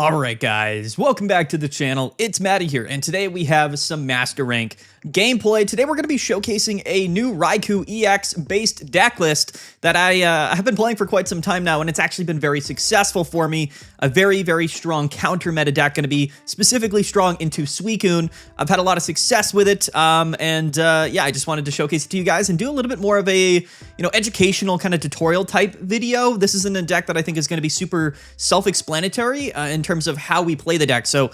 Alright guys, welcome back to the channel. It's Matty here, and today we have some Master Rank gameplay. Today we're going to be showcasing a new Raikou EX based deck list that I have been playing for quite some time now, and it's actually been very successful for me. A very strong counter meta deck, going to be specifically strong into Suicune. I've had a lot of success with it, yeah, I just wanted to showcase it to you guys and do a little bit more of a, educational kind of tutorial type video. This isn't a deck that I think is going to be super self-explanatory in terms of how we play the deck. So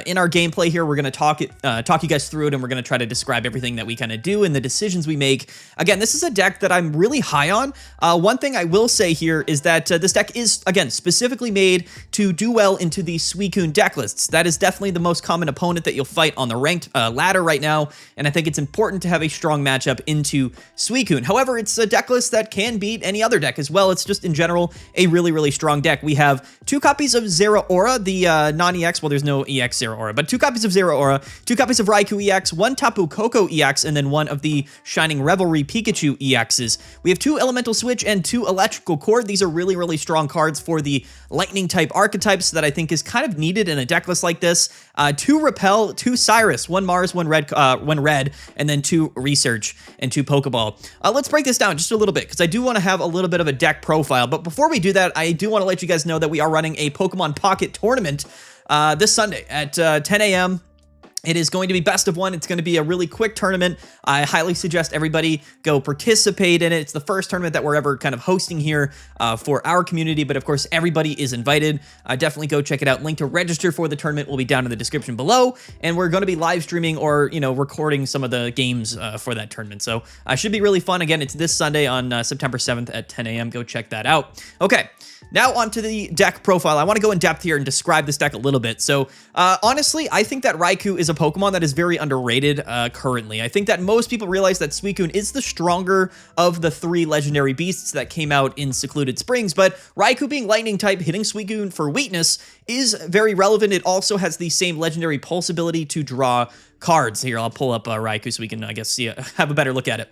in our gameplay here, we're going to talk you guys through it, and we're going to try to describe everything that we kind of do and the decisions we make. Again, this is a deck that I'm really high on. One thing I will say here is that this deck is, again, specifically made to do well into the Suicune deck lists. That is definitely the most common opponent that you'll fight on the ranked ladder right now, and I think it's important to have a strong matchup into Suicune. However, it's a deck list that can beat any other deck as well. It's just, in general, a really strong deck. We have 2 copies of Zero Aura, the non-EX, well, there's no EX Zero Aura, but 2 copies of Zero Aura, 2 copies of Raikou EX, 1 Tapu Koko EX, and then 1 of the Shining Revelry Pikachu EXs. We have 2 Elemental Switch and 2 Electrical Cord. These are really strong cards for the Lightning type archetypes that I think is kind of needed in a deck list like this. 2 Repel, 2 Cyrus, 1 Mars, 1 Red, and then 2 Research and 2 Pokeball. Let's break this down just a little bit, because I do want to have a little bit of a deck profile. But before we do that, I do want to let you guys know that we are running a Pokemon Pocket tournament this Sunday at 10 a.m. It is going to be best of 1. It's going to be a really quick tournament. I highly suggest everybody go participate in it. It's the first tournament that we're ever kind of hosting here for our community, but of course everybody is invited. Definitely go check it out. Link to register for the tournament will be down in the description below, and we're going to be live streaming or, recording some of the games for that tournament. So should be really fun. Again, it's this Sunday on September 7th at 10 a.m. Go check that out. Okay. Now onto the deck profile. I want to go in depth here and describe this deck a little bit. So honestly, I think that Raikou is a Pokemon that is very underrated currently. I think that most people realize that Suicune is the stronger of the 3 legendary beasts that came out in Secluded Springs, but Raikou being lightning type, hitting Suicune for weakness is very relevant. It also has the same legendary pulse ability to draw cards. Here, I'll pull up Raikou so we can, I guess, have a better look at it.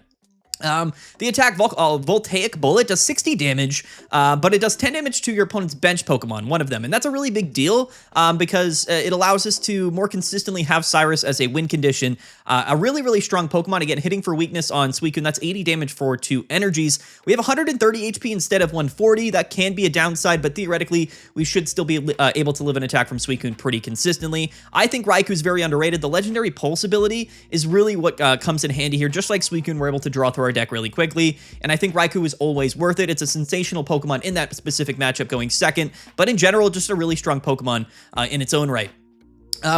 The attack Voltaic Bullet does 60 damage, but it does 10 damage to your opponent's bench Pokemon, one of them. And that's a really big deal because it allows us to more consistently have Cyrus as a win condition. A really strong Pokemon. Again, hitting for weakness on Suicune, that's 80 damage for 2 energies. We have 130 HP instead of 140. That can be a downside, but theoretically, we should still be able to live an attack from Suicune pretty consistently. I think Raikou is very underrated. The legendary pulse ability is really what comes in handy here. Just like Suicune, we're able to draw through our deck really quickly, and I think Raikou is always worth it. It's a sensational Pokemon in that specific matchup going second, but in general, just a really strong Pokemon in its own right.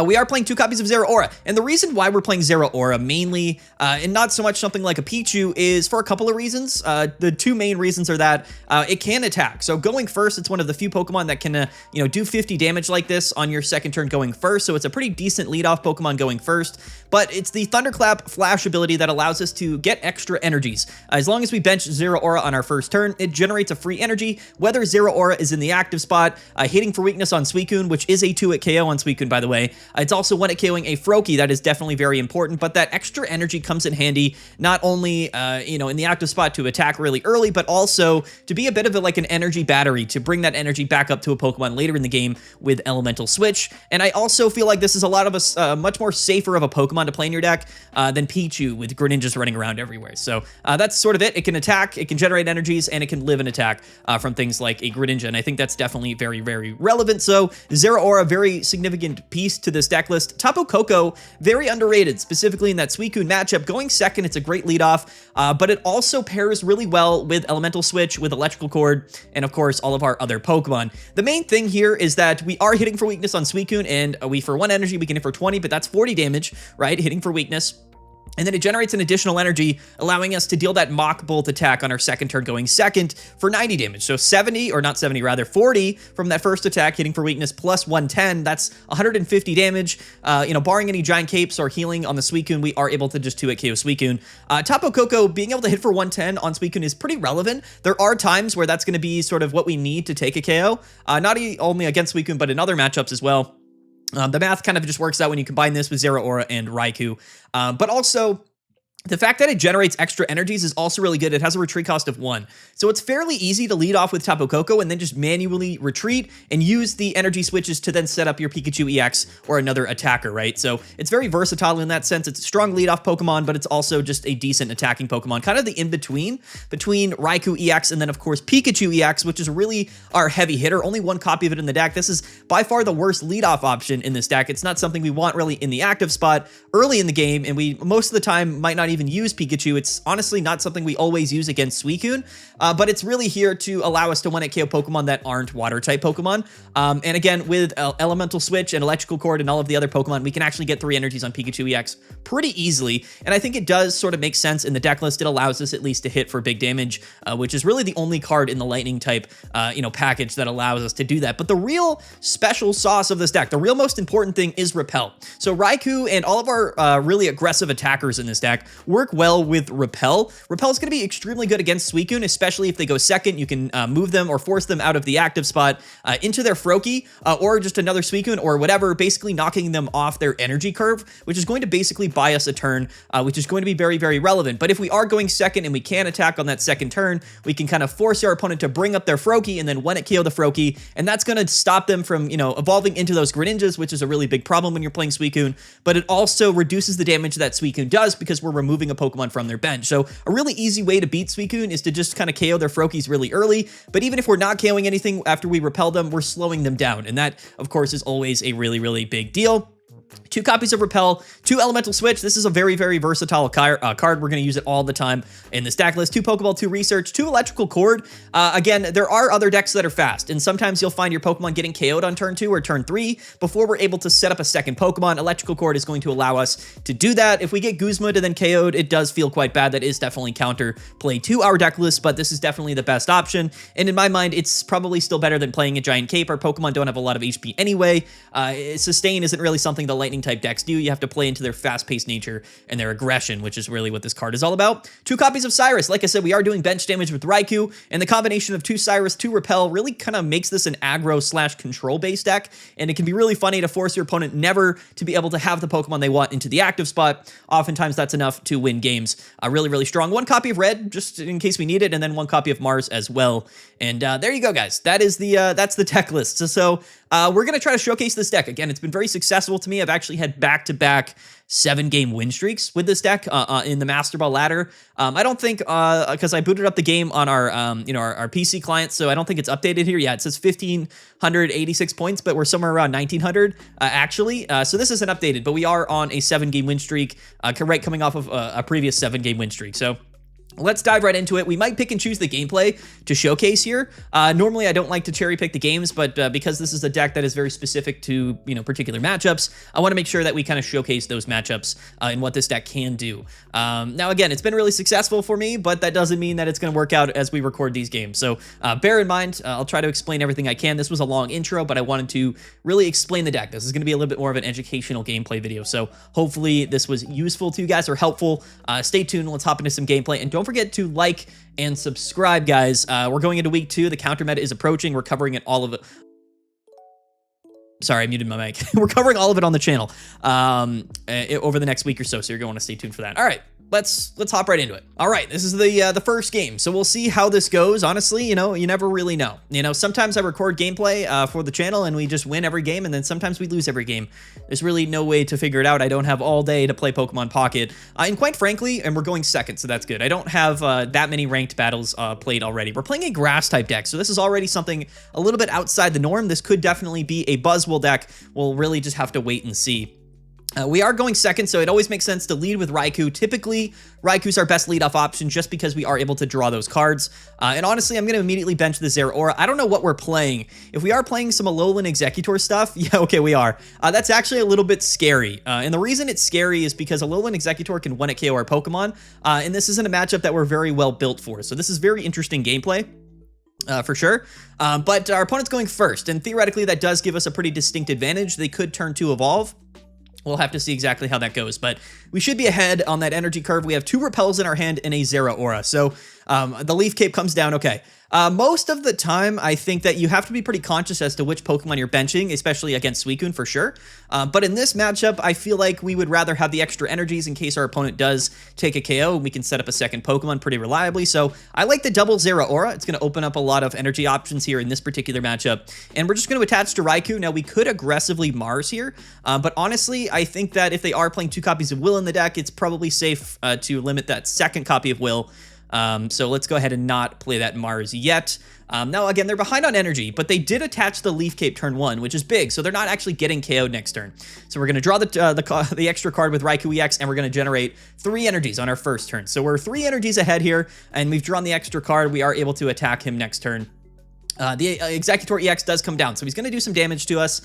We are playing 2 copies of Zero Aura, and the reason why we're playing Zero Aura mainly, and not so much something like a Pichu, is for a couple of reasons. The 2 main reasons are that it can attack. So going first, it's one of the few Pokemon that can, do 50 damage like this on your second turn going first, so it's a pretty decent leadoff Pokemon going first, but it's the Thunderclap Flash ability that allows us to get extra energies. As long as we bench Zero Aura on our first turn, it generates a free energy, whether Zero Aura is in the active spot, hitting for weakness on Suicune, which is a 2-hit KO on Suicune, by the way. It's also 1-hit KOing a Froakie. That is definitely very important, but that extra energy comes in handy not only, in the active spot to attack really early, but also to be a bit of like an energy battery to bring that energy back up to a Pokemon later in the game with Elemental Switch. And I also feel like this is a lot of a much more safer of a Pokemon to play in your deck than Pichu with Greninjas running around everywhere. So that's sort of it. It can attack, it can generate energies, and it can live an attack from things like a Greninja, and I think that's definitely very relevant. So Zero Aura, very significant piece to this deck list. Tapu Koko, very underrated, specifically in that Suicune matchup. Going second, it's a great leadoff, but it also pairs really well with Elemental Switch, with Electrical Cord, and of course, all of our other Pokemon. The main thing here is that we are hitting for weakness on Suicune, and for 1 energy, we can hit for 20, but that's 40 damage, right? Hitting for weakness. And then it generates an additional energy, allowing us to deal that Mach Bolt attack on our second turn going second for 90 damage. So 70, or not 70, rather 40 from that first attack, hitting for weakness, plus 110. That's 150 damage. Barring any giant capes or healing on the Suicune, we are able to just 2-hit KO Suicune. Tapu Koko, being able to hit for 110 on Suicune is pretty relevant. There are times where that's going to be sort of what we need to take a KO, not only against Suicune, but in other matchups as well. The math kind of just works out when you combine this with Zero Aura and Raikou. But also, The fact that it generates extra energies is also really good. It has a retreat cost of 1. So it's fairly easy to lead off with Tapu Koko and then just manually retreat and use the energy switches to then set up your Pikachu EX or another attacker, right? So it's very versatile in that sense. It's a strong lead-off Pokemon, but it's also just a decent attacking Pokemon. Kind of the in-between between Raikou EX and then, of course, Pikachu EX, which is really our heavy hitter. Only one copy of it in the deck. This is by far the worst lead-off option in this deck. It's not something we want really in the active spot early in the game, and we most of the time might not even use Pikachu. It's honestly not something we always use against Suicune, but it's really here to allow us to one-hit KO Pokemon that aren't water-type Pokemon. And again, with Elemental Switch and Electrical Cord and all of the other Pokemon, we can actually get 3 energies on Pikachu EX pretty easily, and I think it does sort of make sense in the deck list. It allows us at least to hit for big damage, which is really the only card in the Lightning-type, package that allows us to do that. But the real special sauce of this deck, the real most important thing is Repel. So Raikou and all of our really aggressive attackers in this deck work well with Repel. Repel is going to be extremely good against Suicune, especially if they go second. You can move them or force them out of the active spot into their Froakie or just another Suicune or whatever, basically knocking them off their energy curve, which is going to basically buy us a turn, which is going to be very, very relevant. But if we are going second and we can attack on that second turn, we can kind of force our opponent to bring up their Froakie and then one-hit KO the Froakie, and that's going to stop them from, evolving into those Greninjas, which is a really big problem when you're playing Suicune, but it also reduces the damage that Suicune does because we're removing a Pokemon from their bench. So a really easy way to beat Suicune is to just kind of KO their Froakies really early, but even if we're not KOing anything after we repel them, we're slowing them down, and that, of course, is always a really, really big deal. 2 copies of Repel, 2 Elemental Switch. This is a very, very versatile card. We're going to use it all the time in this deck list. 2 Pokeball, 2 Research, 2 Electrical Cord. Again, there are other decks that are fast, and sometimes you'll find your Pokemon getting KO'd on turn 2 or turn 3 before we're able to set up a second Pokemon. Electrical Cord is going to allow us to do that. If we get Guzma and then KO'd, it does feel quite bad. That is definitely counter play to our deck list, but this is definitely the best option, and in my mind, it's probably still better than playing a Giant Cape. Our Pokemon don't have a lot of HP anyway. Sustain isn't really something the Lightning-type decks do. You have to play into their fast-paced nature and their aggression, which is really what this card is all about. 2 copies of Cyrus. Like I said, we are doing bench damage with Raikou, and the combination of 2 Cyrus, 2 Repel really kind of makes this an aggro/control-based deck, and it can be really funny to force your opponent never to be able to have the Pokemon they want into the active spot. Oftentimes, that's enough to win games. Really, really strong. 1 copy of Red, just in case we need it, and then 1 copy of Mars as well. And there you go, guys. That is that's the deck list. So we're going to try to showcase this deck. Again, it's been very successful to me. I've actually had back-to-back 7-game win streaks with this deck in the Master Ball ladder. I don't think, because I booted up the game on our PC client, so I don't think it's updated here. Yeah, it says 1,586 points, but we're somewhere around 1,900 actually. So this isn't updated, but we are on a 7-game win streak, right, coming off of a previous 7-game win streak. So let's dive right into it. We might pick and choose the gameplay to showcase here. Normally, I don't like to cherry pick the games, but because this is a deck that is very specific to particular matchups, I want to make sure that we kind of showcase those matchups and what this deck can do. Now, again, it's been really successful for me, but that doesn't mean that it's going to work out as we record these games. So bear in mind, I'll try to explain everything I can. This was a long intro, but I wanted to really explain the deck. This is going to be a little bit more of an educational gameplay video, so hopefully this was useful to you guys or helpful. Stay tuned. Let's hop into some gameplay, and don't forget to like and subscribe, guys. We're going into week 2. The counter meta is approaching. We're covering it all of it. Sorry, I muted my mic. We're covering all of it on the channel over the next week or so, so you're going to want to stay tuned for that. All right. Let's hop right into it. All right, this is the first game, so we'll see how this goes. Honestly, you never really know. Sometimes I record gameplay for the channel and we just win every game, and then sometimes we lose every game. There's really no way to figure it out. I don't have all day to play Pokemon Pocket, and quite frankly, and we're going second, so that's good. I don't have that many ranked battles played already. We're playing a grass-type deck, so this is already something a little bit outside the norm. This could definitely be a Buzzwole deck. We'll really just have to wait and see. We are going second, so it always makes sense to lead with Raikou. Typically, Raikou's our best leadoff option just because we are able to draw those cards. And honestly, I'm going to immediately bench the Zeraora. I don't know what we're playing. If we are playing some Alolan Executor stuff, yeah, okay, we are. That's actually a little bit scary. And the reason it's scary is because Alolan Executor can one-hit KO our Pokemon, and this isn't a matchup that we're very well built for. So this is very interesting gameplay. For sure. But our opponent's going first, and theoretically that does give us a pretty distinct advantage. They could turn 2 evolve. We'll have to see exactly how that goes, but we should be ahead on that energy curve. We have 2 Repels in our hand and a Zeraora. So The Leaf Cape comes down. Okay. Most of the time, I think that you have to be pretty conscious as to which Pokemon you're benching, especially against Suicune for sure. But in this matchup, I feel like we would rather have the extra energies in case our opponent does take a KO, and we can set up a second Pokemon pretty reliably. So I like the double Zeraora. It's going to open up a lot of energy options here in this particular matchup. And we're just going to attach to Raikou. Now, we could aggressively Mars here, but honestly, I think that if they are playing 2 copies of Will in the deck, it's probably safe to limit that second copy of Will. So let's go ahead and not play that Mars yet. Now, again, they're behind on energy, but they did attach the Leaf Cape turn 1, which is big, so they're not actually getting KO'd next turn. So we're going to draw the extra card with Raikou EX, and we're going to generate 3 energies on our first turn. So we're 3 energies ahead here, and we've drawn the extra card. We are able to attack him next turn. The Executor EX does come down, so he's going to do some damage to us.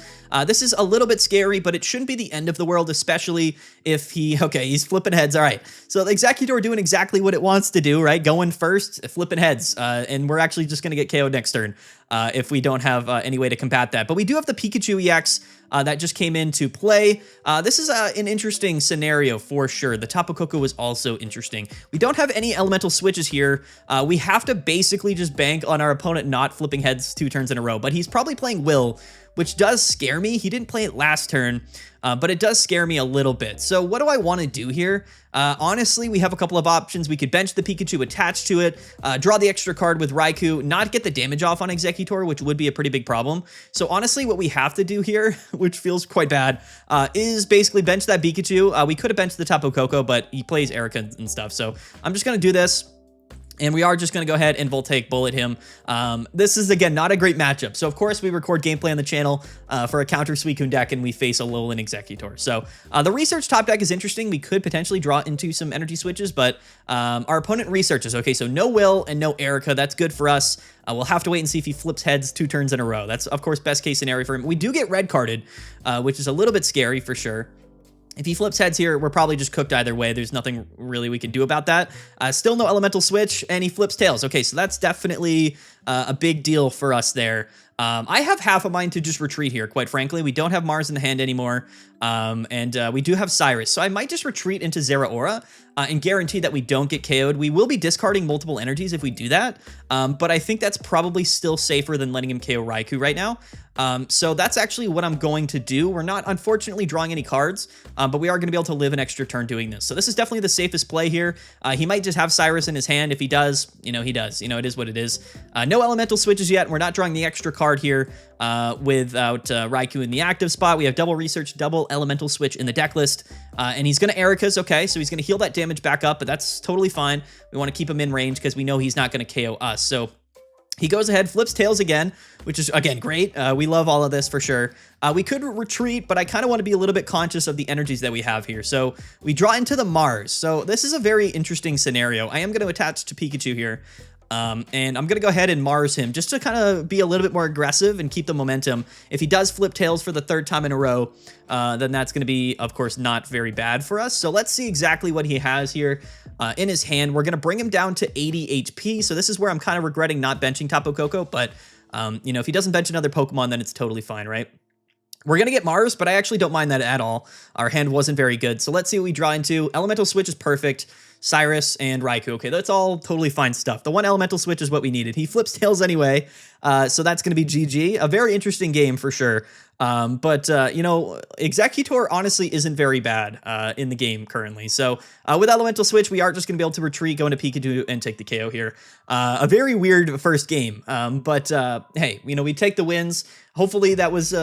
This is a little bit scary, but it shouldn't be the end of the world, especially if he's flipping heads. All right, so the Executor doing exactly what it wants to do, right? Going first, flipping heads, and we're actually just going to get KO'd next turn if we don't have any way to combat that. But we do have the Pikachu EX that just came into play. This is an interesting scenario for sure. The Tapu Koko was also interesting. We don't have any elemental switches here. We have to basically just bank on our opponent not flipping heads 2 turns in a row, but he's probably playing Will, which does scare me. He didn't play it last turn, but it does scare me a little bit. So what do I want to do here? Honestly, we have a couple of options. We could bench the Pikachu attached to it, draw the extra card with Raikou, not get the damage off on Executor, which would be a pretty big problem. So honestly, what we have to do here, which feels quite bad, is basically bench that Pikachu. We could have benched the Tapu Koko, but he plays Erica and stuff. So I'm just going to do this. And we are just going to go ahead and Voltaic Bullet him. This is, again, not a great matchup. So, of course, we record gameplay on the channel for a counter Suicune deck, and we face a Alolan Executor. So, the Research top deck is interesting. We could potentially draw into some energy switches, but our opponent researches. Okay, so no Will and no Erica. That's good for us. We'll have to wait and see if he flips heads 2 turns in a row. That's, of course, best case scenario for him. We do get red carded, which is a little bit scary for sure. If he flips heads here, we're probably just cooked either way. There's nothing really we can do about that. Still no elemental switch, and he flips tails. Okay, so that's definitely a big deal for us there. I have half a mind to just retreat here, quite frankly. We don't have Mars in the hand anymore, and we do have Cyrus. So I might just retreat into Zeraora and guarantee that we don't get KO'd. We will be discarding multiple energies if we do that, but I think that's probably still safer than letting him KO Raikou right now. So that's actually what I'm going to do. We're not, unfortunately, drawing any cards, but we are going to be able to live an extra turn doing this. So this is definitely the safest play here. He might just have Cyrus in his hand. If he does, he does. It is what it is. No elemental switches yet. We're not drawing the extra card here without Raikou in the active spot. We have double research, double elemental switch in the deck list, and he's going to Erica's. Okay, so he's going to heal that damage back up, but that's totally fine. We want to keep him in range because we know he's not going to KO us. So he goes ahead, flips tails again, which is, again, great. We love all of this for sure. We could retreat, but I kind of want to be a little bit conscious of the energies that we have here. So we draw into the Mars. So this is a very interesting scenario. I am going to attach to Pikachu here. And I'm going to go ahead and Mars him just to kind of be a little bit more aggressive and keep the momentum. If he does flip tails for the 3rd time in a row, then that's going to be, of course, not very bad for us. So let's see exactly what he has here in his hand. We're going to bring him down to 80 HP. So this is where I'm kind of regretting not benching Tapu Koko. But, if he doesn't bench another Pokemon, then it's totally fine, right? We're going to get Mars, but I actually don't mind that at all. Our hand wasn't very good. So let's see what we draw into. Elemental Switch is perfect. Cyrus and Raikou. Okay, that's all totally fine stuff. The one elemental switch is what we needed. He flips tails anyway, so that's going to be GG. A very interesting game for sure. But Executor honestly isn't very bad in the game currently. So with elemental switch, we are just going to be able to retreat, go into Pikachu, and take the KO here. A very weird first game, but hey, we take the wins. Hopefully that was...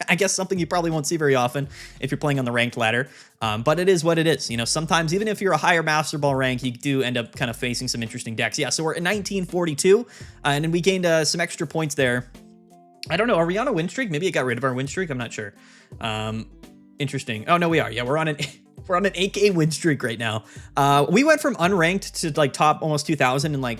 I guess something you probably won't see very often if you're playing on the ranked ladder, but it is what it is. Sometimes even if you're a higher Master Ball rank, you do end up kind of facing some interesting decks. Yeah, so we're at 1942, and then we gained some extra points there. I don't know, are we on a win streak? Maybe it got rid of our win streak, I'm not sure. Interesting. Oh, no, we are. Yeah, we're on an 8K win streak right now. We went from unranked to like top almost 2,000 in like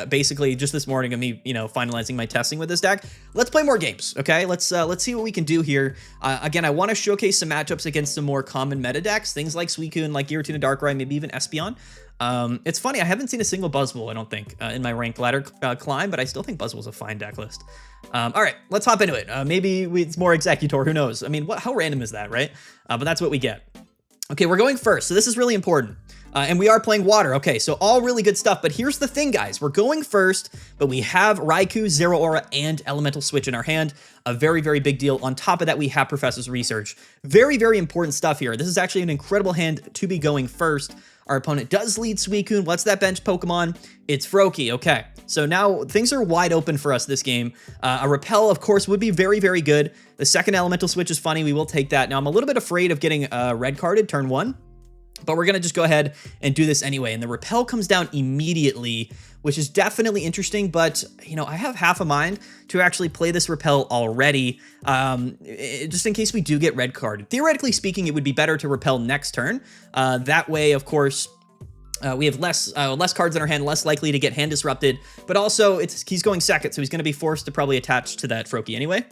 basically just this morning of me, finalizing my testing with this deck. Let's play more games, okay? Let's see what we can do here. Again, I want to showcase some matchups against some more common meta decks, things like Suicune, like Giratina Darkrai, maybe even Espeon. It's funny, I haven't seen a single Buzzwole, I don't think, in my ranked ladder climb, but I still think Buzzwole's a fine deck list. All right, let's hop into it. Maybe it's more Executor, who knows? I mean, how random is that, right? But that's what we get. Okay, we're going first, so this is really important. And we are playing water. Okay, so all really good stuff. But here's the thing, guys. We're going first, but we have Raikou, Zero Aura, and Elemental Switch in our hand. A very, very big deal. On top of that, we have Professor's Research. Very, very important stuff here. This is actually an incredible hand to be going first. Our opponent does lead Suicune. What's that bench Pokemon? It's Froakie. Okay, so now things are wide open for us this game. A Repel, of course, would be very, very good. The second Elemental Switch is funny. We will take that. Now, I'm a little bit afraid of getting red carded turn 1. But we're going to just go ahead and do this anyway. And the Repel comes down immediately, which is definitely interesting. But, you know, I have half a mind to actually play this Repel already, just in case we do get red carded. Theoretically speaking, it would be better to Repel next turn. That way, of course, we have less cards in our hand, less likely to get hand disrupted. But also, he's going second, so he's going to be forced to probably attach to that Froakie anyway.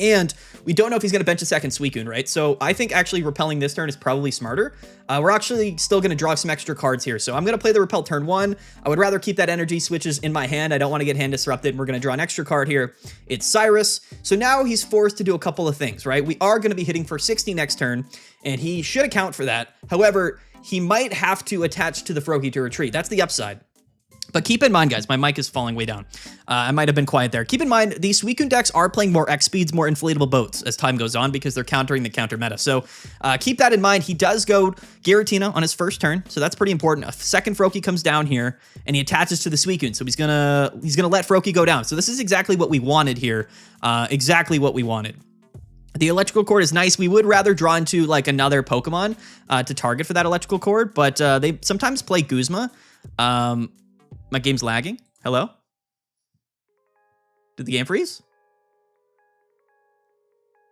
And we don't know if he's going to bench a second Suicune, right? So I think actually repelling this turn is probably smarter. We're actually still going to draw some extra cards here. So I'm going to play the Repel turn 1. I would rather keep that energy switches in my hand. I don't want to get hand disrupted. We're going to draw an extra card here. It's Cyrus. So now he's forced to do a couple of things, right? We are going to be hitting for 60 next turn, and he should account for that. However, he might have to attach to the Froakie to retreat. That's the upside. But keep in mind, guys, my mic is falling way down. I might have been quiet there. Keep in mind, these Suicune decks are playing more X speeds, more inflatable boats as time goes on because they're countering the counter meta. So keep that in mind. He does go Giratina on his first turn, so that's pretty important. A second Froakie comes down here, and he attaches to the Suicune, so he's gonna let Froakie go down. So this is exactly what we wanted here. Exactly what we wanted. The electrical cord is nice. We would rather draw into like another Pokemon to target for that electrical cord, but they sometimes play Guzma. My game's lagging. Hello? Did the game freeze?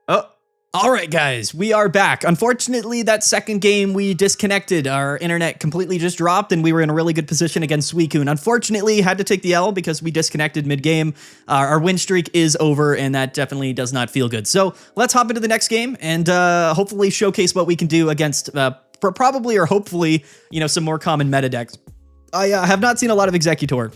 Oh, all right, guys, we are back. Unfortunately, that second game we disconnected. Our internet completely just dropped, and we were in a really good position against Suicune. Unfortunately, had to take the L because we disconnected mid-game. Our win streak is over, and that definitely does not feel good. So let's hop into the next game and hopefully showcase what we can do against probably or hopefully, you know, some more common meta decks. I have not seen a lot of Executor,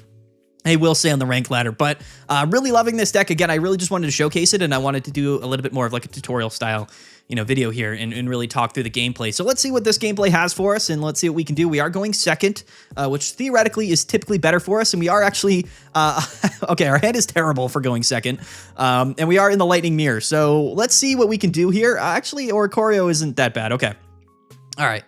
I will say, on the rank ladder, but really loving this deck. Again, I really just wanted to showcase it, and I wanted to do a little bit more of like a tutorial style, you know, video here and really talk through the gameplay. So let's see what this gameplay has for us, and let's see what we can do. We are going second, which theoretically is typically better for us, and we are actually, okay, our hand is terrible for going second, and we are in the Lightning Mirror. So let's see what we can do here. Actually, Oricorio isn't that bad. Okay. All right.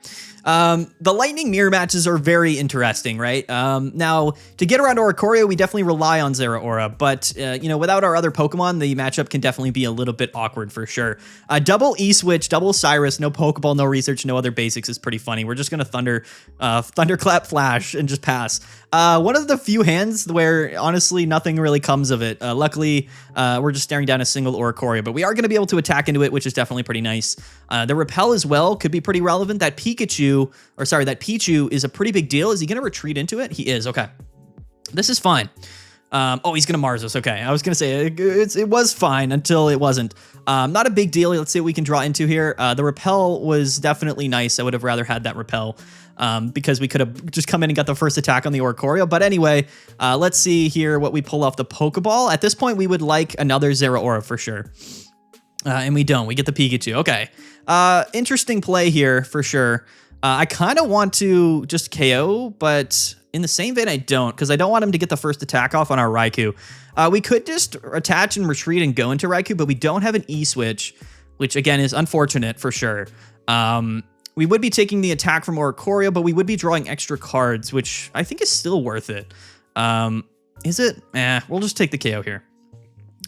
The Lightning Mirror matches are very interesting, right? Now, to get around Oricorio, we definitely rely on Zero Aura, but, you know, without our other Pokemon, the matchup can definitely be a little bit awkward for sure. Double E-Switch, double Cyrus, no Pokeball, no research, no other basics is pretty funny. We're just going to Thunderclap Flash and just pass. One of the few hands where, honestly, nothing really comes of it. Luckily, we're just staring down a single Oricorio, but we are going to be able to attack into it, which is definitely pretty nice. The Repel as well could be pretty relevant. That Pichu is a pretty big deal. Is he going to retreat into it? He is. Okay. This is fine. Oh, he's going to Mars us. Okay. I was going to say it was fine until it wasn't. Not a big deal. Let's see what we can draw into here. The Repel was definitely nice. I would have rather had that Repel because we could have just come in and got the first attack on the Oricorio. But anyway, let's see here what we pull off the Pokeball. At this point, we would like another Zero Aura for sure. And we don't. We get the Pikachu. Okay. Interesting play here for sure. I kind of want to just KO, but in the same vein, I don't, because I don't want him to get the first attack off on our Raikou. We could just attach and retreat and go into Raikou, but we don't have an E-Switch, which again is unfortunate for sure. We would be taking the attack from Oricorio, but we would be drawing extra cards, which I think is still worth it. Is it? We'll just take the KO here.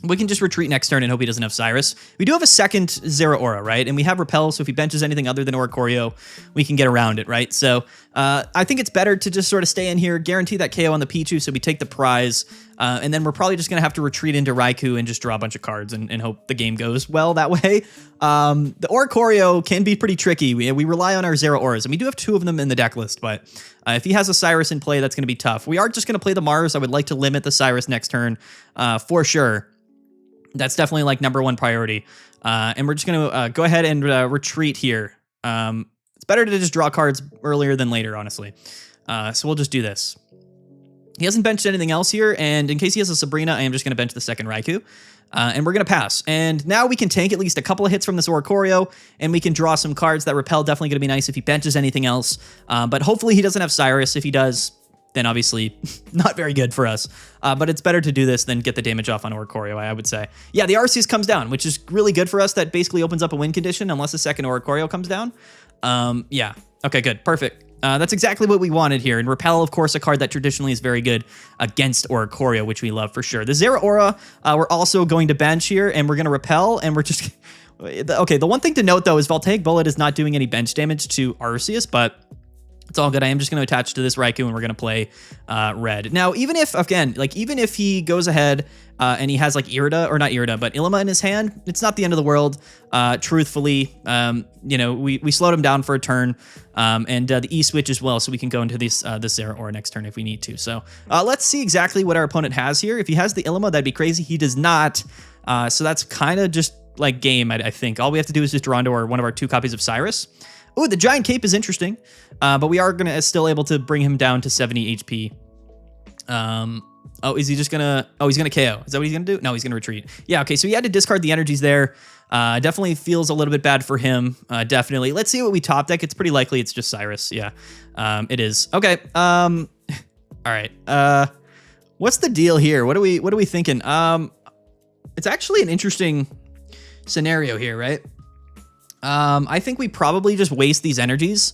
We can just retreat next turn and hope he doesn't have Cyrus. We do have a second Zero Aura, right? And we have Repel, so if he benches anything other than Oricorio, we can get around it, right? So I think it's better to just sort of stay in here, guarantee that KO on the Pichu, so we take the prize, and then we're probably just going to have to retreat into Raikou and just draw a bunch of cards and hope the game goes well that way. The Oricorio can be pretty tricky. We rely on our Zero Auras, and we do have 2 of them in the deck list, but if he has a Cyrus in play, that's going to be tough. We are just going to play the Mars. I would like to limit the Cyrus next turn for sure. That's definitely like #1 priority. And we're just going to go ahead and retreat here. It's better to just draw cards earlier than later, honestly. So we'll just do this. He hasn't benched anything else here, and in case he has a Sabrina, I am just going to bench the second Raikou. and we're going to pass. And now we can tank at least a couple of hits from this Oricorio, and we can draw some cards. That Repel definitely going to be nice if he benches anything else. But hopefully he doesn't have Cyrus. If he does, then obviously not very good for us. But it's better to do this than get the damage off on Oricorio, I would say. Yeah, the Arceus comes down, which is really good for us. That basically opens up a win condition unless a second Oricorio comes down. Yeah. Okay, good. Perfect. That's exactly what we wanted here. And Repel, of course, a card that traditionally is very good against Oricorio, which we love for sure. The Zeraora, we're also going to bench here, and we're going to Repel, and we're just... Okay, the one thing to note, though, is Voltaic Bullet is not doing any bench damage to Arceus, but... It's all good. I am just going to attach to this Raikou, and we're going to play red. Now, even if, again, like, even if he goes ahead and he has, like, Irida, or not Irida, but Ilima in his hand, it's not the end of the world. Truthfully, you know, we slowed him down for a turn, and the E-switch as well, so we can go into this Zeraora next turn if we need to. So let's see exactly what our opponent has here. If he has the Ilima, that'd be crazy. He does not, so that's kind of just, like, game, I think. All we have to do is just draw into one of our 2 copies of Cyrus. Ooh, the Giant Cape is interesting, but we are going to still able to bring him down to 70 HP. Oh, is he just going to... Oh, he's going to KO. Is that what he's going to do? No, he's going to retreat. Yeah, okay, so he had to discard the energies there. Definitely feels a little bit bad for him, definitely. Let's see what we top deck. It's pretty likely it's just Cyrus, yeah. It is. Okay, all right. What's the deal here? What are we thinking? It's actually an interesting scenario here, right? I think we probably just waste these energies,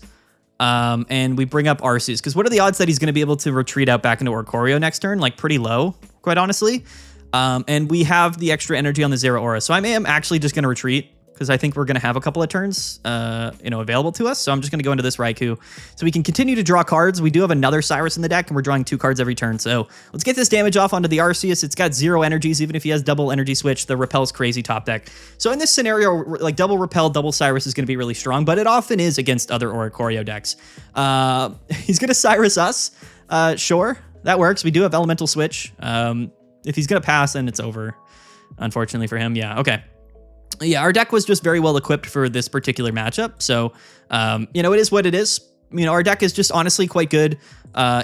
and we bring up Arceus, because what are the odds that he's going to be able to retreat out back into Oricorio next turn? Like, pretty low, quite honestly. And we have the extra energy on the Zeraora, so I am actually just going to retreat, because I think we're going to have a couple of turns, you know, available to us. So I'm just going to go into this Raikou, so we can continue to draw cards. We do have another Cyrus in the deck, and we're drawing 2 cards every turn. So let's get this damage off onto the Arceus. It's got 0 energies, even if he has double energy switch. The Repel's crazy top deck. So in this scenario, like, double Repel, double Cyrus is going to be really strong, but it often is against other Oricorio decks. He's going to Cyrus us. Sure, that works. We do have Elemental Switch. If he's going to pass, then it's over, unfortunately for him. Yeah, okay. Yeah, our deck was just very well equipped for this particular matchup. So, you know, it is what it is. You know, our deck is just honestly quite good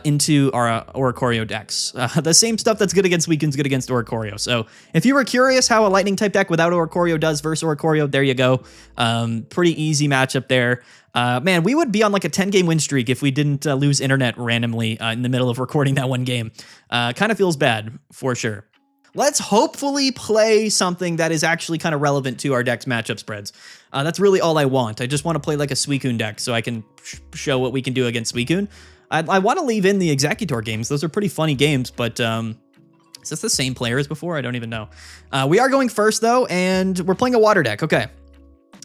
into our Oricorio decks. The same stuff that's good against Suicune's good against Oricorio. So if you were curious how a lightning type deck without Oricorio does versus Oricorio, there you go. Pretty easy matchup there. Man, we would be on like a 10-game win streak if we didn't lose internet randomly in the middle of recording that one game. Kind of feels bad for sure. Let's hopefully play something that is actually kind of relevant to our deck's matchup spreads. That's really all I want. I just want to play like a Suicune deck so I can show what we can do against Suicune. I want to leave in the Executor games. Those are pretty funny games, but is this the same player as before? I don't even know. We are going first, though, and we're playing a water deck. Okay,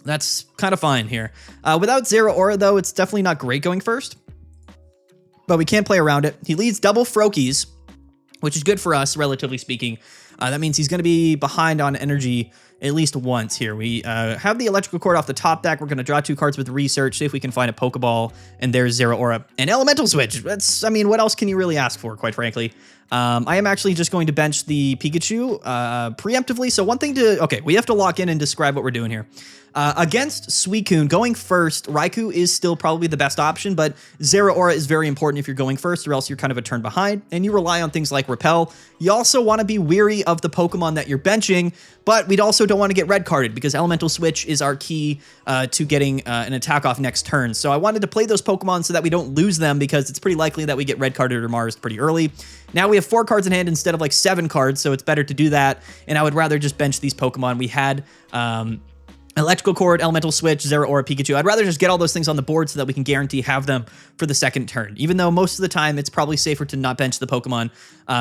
that's kind of fine here. Without Zeraora, though, it's definitely not great going first, but we can play around it. He leads double Froakies, which is good for us, relatively speaking. That means he's going to be behind on energy at least once here. We have the Electrical Cord off the top deck. We're going to draw 2 cards with Research, see if we can find a Pokeball, and there's Zeraora. And Elemental Switch. That's, I mean, what else can you really ask for, quite frankly? I am actually just going to bench the Pikachu preemptively. So one thing to... Okay, we have to lock in and describe what we're doing here. Against Suicune, going first, Raikou is still probably the best option, but Zeraora is very important if you're going first, or else you're kind of a turn behind, and you rely on things like Repel. You also want to be weary of the Pokemon that you're benching, but we also don't want to get red carded, because Elemental Switch is our key to getting an attack off next turn. So I wanted to play those Pokemon so that we don't lose them, because it's pretty likely that we get red carded or Mars pretty early. Now we have 4 cards in hand instead of like 7 cards, so it's better to do that, and I would rather just bench these Pokemon. We had... Electrical Cord, Elemental Switch, Zeraora, Pikachu. I'd rather just get all those things on the board so that we can guarantee have them for the second turn. Even though most of the time it's probably safer to not bench the Pokemon.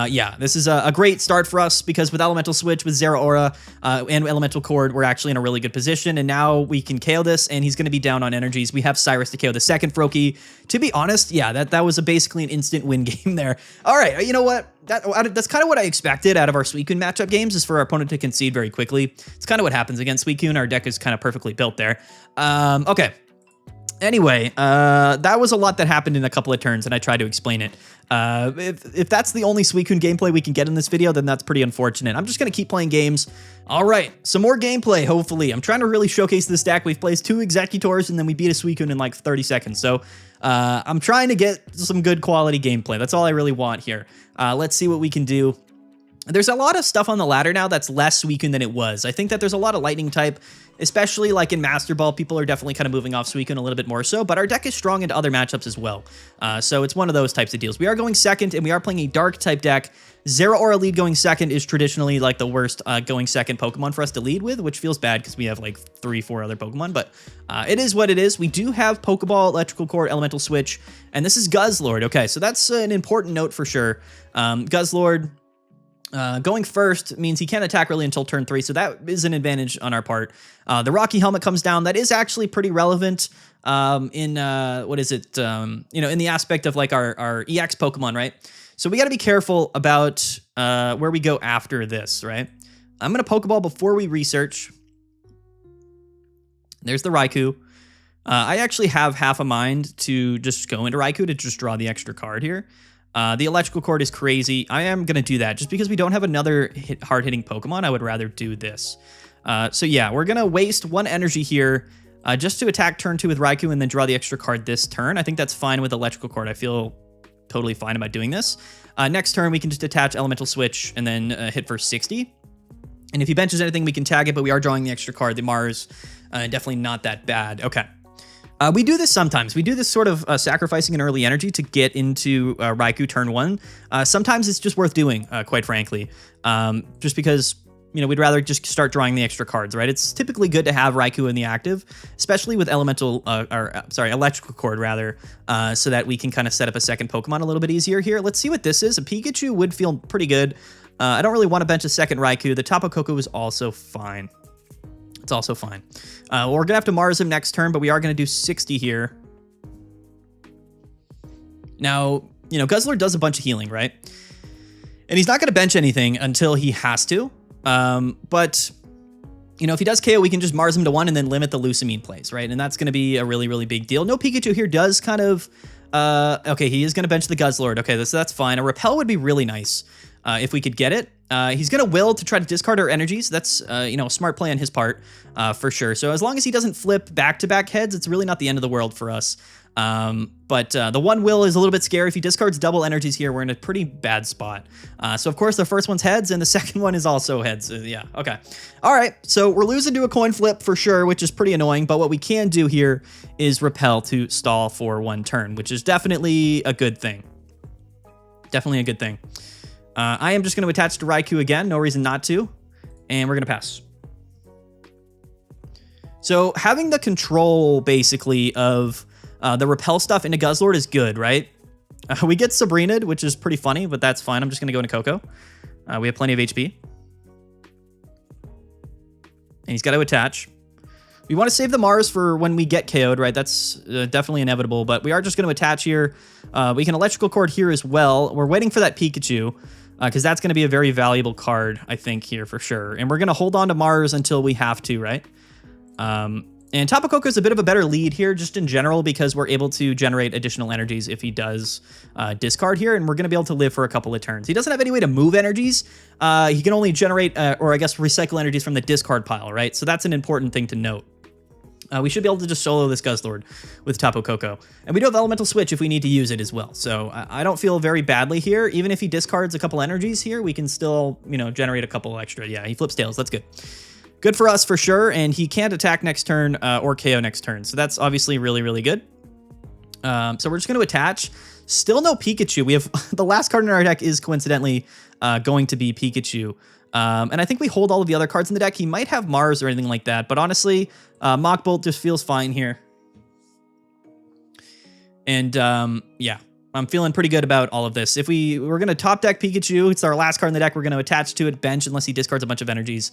Yeah, this is a great start for us because with Elemental Switch, with Zeraora, and Elemental Cord, we're actually in a really good position. And now we can KO this, and he's going to be down on energies. We have Cyrus to KO the second Froakie. To be honest, yeah, that was basically an instant win game there. All right, you know what? That's kind of what I expected out of our Suicune matchup games, is for our opponent to concede very quickly. It's kind of what happens against Suicune. Our deck is kind of perfectly built there. Okay. Anyway, that was a lot that happened in a couple of turns, and I tried to explain it. If that's the only Suicune gameplay we can get in this video, then that's pretty unfortunate. I'm just going to keep playing games. All right, some more gameplay, hopefully. I'm trying to really showcase this deck. We've placed 2 Executors, and then we beat a Suicune in like 30 seconds. So I'm trying to get some good quality gameplay. That's all I really want here. Let's see what we can do. There's a lot of stuff on the ladder now that's less Suicune than it was. I think that there's a lot of lightning type, especially like in Master Ball. People are definitely kind of moving off Suicune a little bit more so, but our deck is strong into other matchups as well. So it's one of those types of deals. We are going second, and we are playing a dark type deck. Zeraora lead going second is traditionally like the worst going second Pokemon for us to lead with, which feels bad because we have like 3-4 other Pokemon, but it is what it is. We do have Pokeball, Electrical Cord, Elemental Switch, and this is Guzzlord. Okay, so that's an important note for sure. Guzzlord going first means he can't attack really until turn 3, so that is an advantage on our part. The Rocky Helmet comes down. That is actually pretty relevant in, what is it, you know, in the aspect of like our EX Pokemon, right? So we got to be careful about where we go after this, right? I'm going to Pokeball before we research. There's the Raikou. I actually have half a mind to just go into Raikou to just draw the extra card here. The Electrical Cord is crazy. I am going to do that just because we don't have another hard-hitting Pokemon. I would rather do this. So yeah, we're going to waste 1 energy here just to attack turn 2 with Raikou and then draw the extra card this turn. I think that's fine with Electrical Cord. I feel totally fine about doing this. Next turn, we can just attach Elemental Switch and then hit for 60. And if he benches anything, we can tag it, but we are drawing the extra card. The Mars, definitely not that bad. Okay. We do this sometimes. We do this sort of sacrificing an early energy to get into Raikou turn 1. Sometimes it's just worth doing, quite frankly, just because, you know, we'd rather just start drawing the extra cards, right? It's typically good to have Raikou in the active, especially with Electrical Cord, rather, so that we can kind of set up a second Pokemon a little bit easier here. Let's see what this is. A Pikachu would feel pretty good. I don't really want to bench a second Raikou. The Tapu Koko is also fine. It's also fine. We're going to have to Mars him next turn, but we are going to do 60 here. Now, you know, Guzzler does a bunch of healing, right? And he's not going to bench anything until he has to. But, you know, if he does KO, we can just Mars him to 1 and then limit the Lusamine plays, right? And that's going to be a really, really big deal. No Pikachu here does kind of... okay, he is going to bench the Guzzlord. Okay, so that's fine. A Repel would be really nice if we could get it. He's going to will to try to discard our energies. That's, you know, a smart play on his part, for sure. So as long as he doesn't flip back-to-back heads, it's really not the end of the world for us. But the one will is a little bit scary. If he discards double energies here, we're in a pretty bad spot. So of course the first one's heads and the second one is also heads. Yeah, okay. All right, so we're losing to a coin flip for sure, which is pretty annoying. But what we can do here is Repel to stall for 1 turn, which is definitely a good thing. Definitely a good thing. I am just going to attach to Raikou again. No reason not to. And we're going to pass. So having the control, basically, of the Repel stuff into Guzzlord is good, right? We get Sabrina'd, which is pretty funny, but that's fine. I'm just going to go into Coco. We have plenty of HP. And he's got to attach. We want to save the Mars for when we get KO'd, right? That's definitely inevitable, but we are just going to attach here. We can Electrical Cord here as well. We're waiting for that Pikachu, because that's going to be a very valuable card, I think, here for sure. And we're going to hold on to Mars until we have to, right? And Tapu Koko is a bit of a better lead here, just in general, because we're able to generate additional energies if he does discard here, and we're going to be able to live for a couple of turns. He doesn't have any way to move energies. He can only generate, or I guess recycle energies from the discard pile, right? So that's an important thing to note. We should be able to just solo this Guzzlord with Tapu Koko. And we do have Elemental Switch if we need to use it as well. So I don't feel very badly here. Even if he discards a couple energies here, we can still, you know, generate a couple extra. Yeah, he flips tails. That's good. Good for us for sure. And he can't attack next turn or KO next turn. So that's obviously really, really good. So we're just going to attach. Still no Pikachu. We have the last card in our deck is coincidentally going to be Pikachu. And I think we hold all of the other cards in the deck. He might have Mars or anything like that. But honestly, Mach Bolt just feels fine here. And yeah, I'm feeling pretty good about all of this. If we're going to top deck Pikachu, it's our last card in the deck. We're going to attach to it, bench, unless he discards a bunch of energies.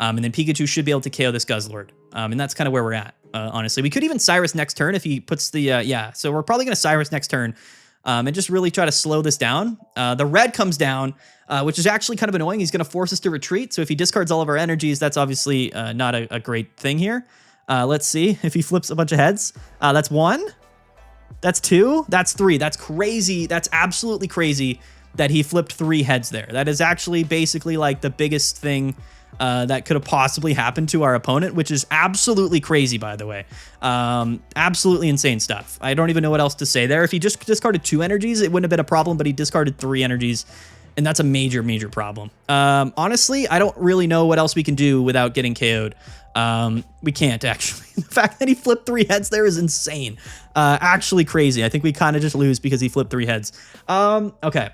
And then Pikachu should be able to KO this Guzzlord. And that's kind of where we're at, honestly. We could even Cyrus next turn if he puts the, yeah. So we're probably going to Cyrus next turn and just really try to slow this down. The red comes down, which is actually kind of annoying. He's going to force us to retreat. So if he discards all of our energies, that's obviously not a great thing here. Let's see if he flips a bunch of heads. That's 1. That's 2. That's 3. That's crazy. That's absolutely crazy that he flipped 3 heads there. That is actually basically like the biggest thing that could have possibly happened to our opponent, which is absolutely crazy, by the way. Absolutely insane stuff. I don't even know what else to say there. If he just discarded 2 energies, it wouldn't have been a problem, but he discarded 3 energies. And that's a major, major problem. Honestly, I don't really know what else we can do without getting KO'd. We can't, actually. The fact that he flipped 3 heads there is insane. Actually crazy. I think we kind of just lose because he flipped 3 heads. Okay.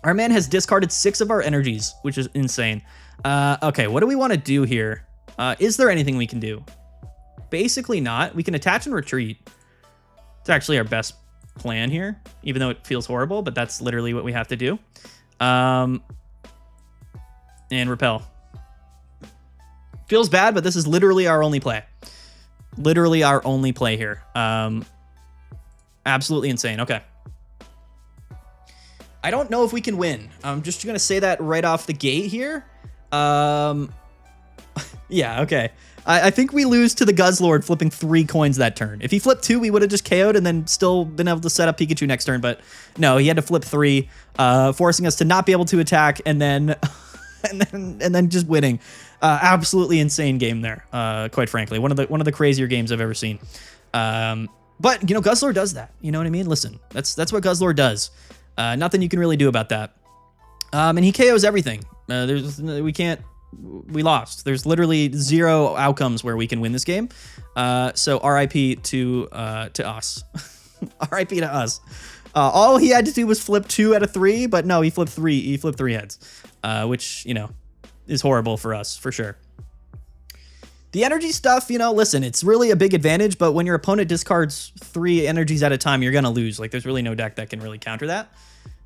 Our man has discarded 6 of our energies, which is insane. Okay, what do we want to do here? Is there anything we can do? Basically not. We can attach and retreat. It's actually our best plan here, even though it feels horrible, but that's literally what we have to do. And repel. Feels bad, but this is literally our only play. Literally our only play here. Absolutely insane. Okay. I don't know if we can win. I'm just going to say that right off the gate here. Yeah, okay. I think we lose to the Guzzlord flipping 3 coins that turn. If he flipped 2, we would have just KO'd and then still been able to set up Pikachu next turn. But no, he had to flip 3, forcing us to not be able to attack and then and then just winning. Absolutely insane game there. Quite frankly, one of the crazier games I've ever seen. But you know, Guzzlord does that. You know what I mean? Listen, that's what Guzzlord does. Nothing you can really do about that. And he KOs everything. We lost. There's literally 0 outcomes where we can win this game. So RIP to us. RIP to us. All he had to do was flip 2 out of 3, but no, he flipped 3. He flipped 3 heads, which, you know, is horrible for us for sure. The energy stuff, you know, listen, it's really a big advantage, but when your opponent discards 3 energies at a time, you're going to lose. Like, there's really no deck that can really counter that.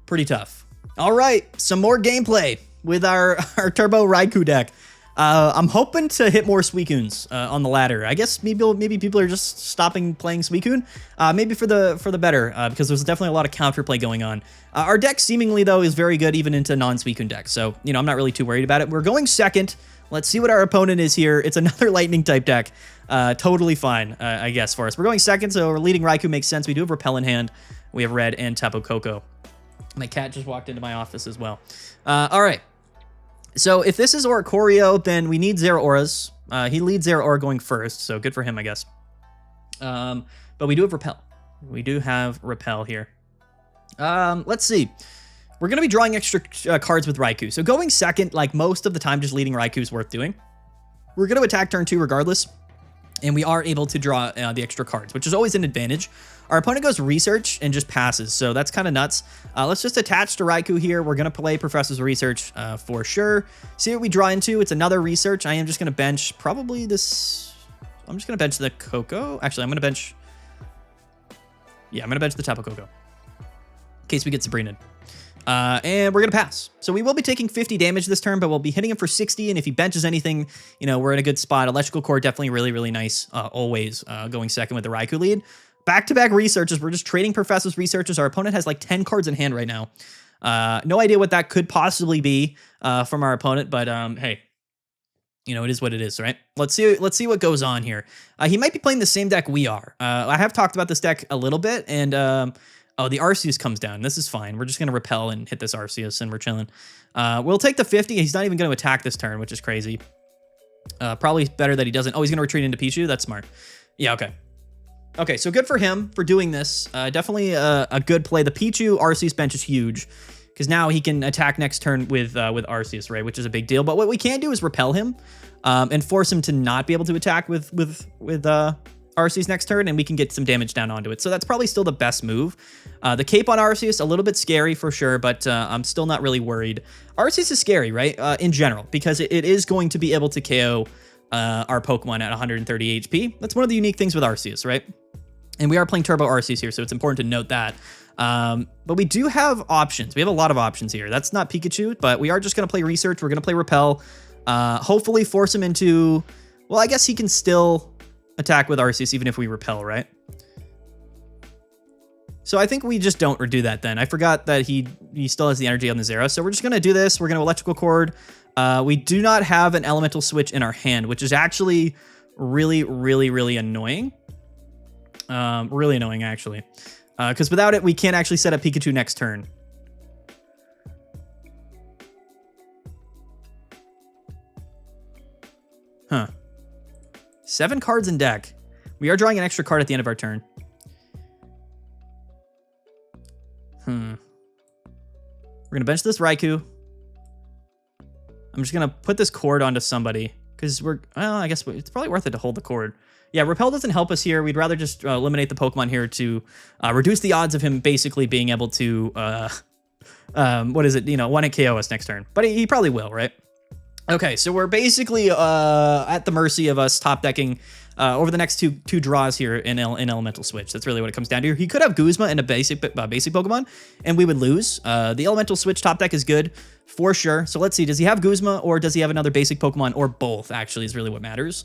Pretty tough. All right, some more gameplay with our Turbo Raikou deck. I'm hoping to hit more Suicunes on the ladder. I guess maybe people are just stopping playing Suicune. Maybe for the better, because there's definitely a lot of counterplay going on. Our deck seemingly, though, is very good even into non-Suicune decks. So, you know, I'm not really too worried about it. We're going second. Let's see what our opponent is here. It's another lightning type deck. Totally fine, I guess, for us. We're going second, so we're leading Raikou makes sense. We do have Repel in hand. We have Red and Tapu Koko. My cat just walked into my office as well. All right. So if this is Oricorio, then we need Zero Auras. He leads Zero Aura going first, so good for him, I guess. But we do have Repel. We do have Repel here. Let's see. We're going to be drawing extra cards with Raikou. So going second, like most of the time, just leading Raikou is worth doing. We're going to attack turn 2 regardless. And we are able to draw the extra cards, which is always an advantage. Our opponent goes Research and just passes, so that's kind of nuts. Let's just attach to Raikou here. We're going to play Professor's Research for sure. See what we draw into. It's another Research. I am just going to bench probably this... I'm just going to bench the Koko. Actually, I'm going to bench... Yeah, I'm going to bench the Tapu Koko in case we get Sabrina. And we're going to pass. So we will be taking 50 damage this turn, but we'll be hitting him for 60. And if he benches anything, you know, we're in a good spot. Electrical Core, definitely really, really nice. Always going second with the Raikou lead. Back-to-back Researches. We're just trading Professor's Researches. Our opponent has like 10 cards in hand right now. No idea what that could possibly be from our opponent, but hey, you know, it is what it is, right? Let's see what goes on here. He might be playing the same deck we are. I have talked about this deck a little bit, and oh, the Arceus comes down. This is fine. We're just going to repel and hit this Arceus, and we're chilling. We'll take the 50. He's not even going to attack this turn, which is crazy. Probably better that he doesn't. Oh, he's going to retreat into Pichu? That's smart. Yeah, okay. Okay, so good for him for doing this. Definitely a good play. The Pichu Arceus bench is huge because now he can attack next turn with Arceus, right? Which is a big deal. But what we can do is repel him and force him to not be able to attack with Arceus next turn, and we can get some damage down onto it. So that's probably still the best move. The cape on Arceus, a little bit scary for sure, but I'm still not really worried. Arceus is scary, right? In general, because it is going to be able to KO our Pokemon at 130 HP. That's one of the unique things with Arceus, right? And we are playing Turbo Arceus here, so it's important to note that. But we do have options. We have a lot of options here. That's not Pikachu, but we are just going to play Research. We're going to play Repel. Hopefully force him into... Well, I guess he can still attack with Arceus even if we Repel, right? So I think we just don't do that then. I forgot that he still has the energy on the Zero. So we're just going to do this. We're going to Electrical Cord. We do not have an Elemental Switch in our hand, which is actually really, really, really annoying. Really annoying, actually. Because without it, we can't actually set up Pikachu next turn. Huh. 7 cards in deck. We are drawing an extra card at the end of our turn. We're going to bench this Raikou. I'm just going to put this cord onto somebody because well, I guess it's probably worth it to hold the cord. Yeah, Repel doesn't help us here. We'd rather just eliminate the Pokemon here to reduce the odds of him basically being able to, what is it, you know, 1-hit KO us next turn. But he probably will, right? Okay, so we're basically at the mercy of us top decking over the next two draws here in Elemental Switch. That's really what it comes down to. He could have Guzma and a basic Pokemon, and we would lose. The Elemental Switch top deck is good for sure. So let's see, does he have Guzma or does he have another basic Pokemon, or both? Actually, is really what matters.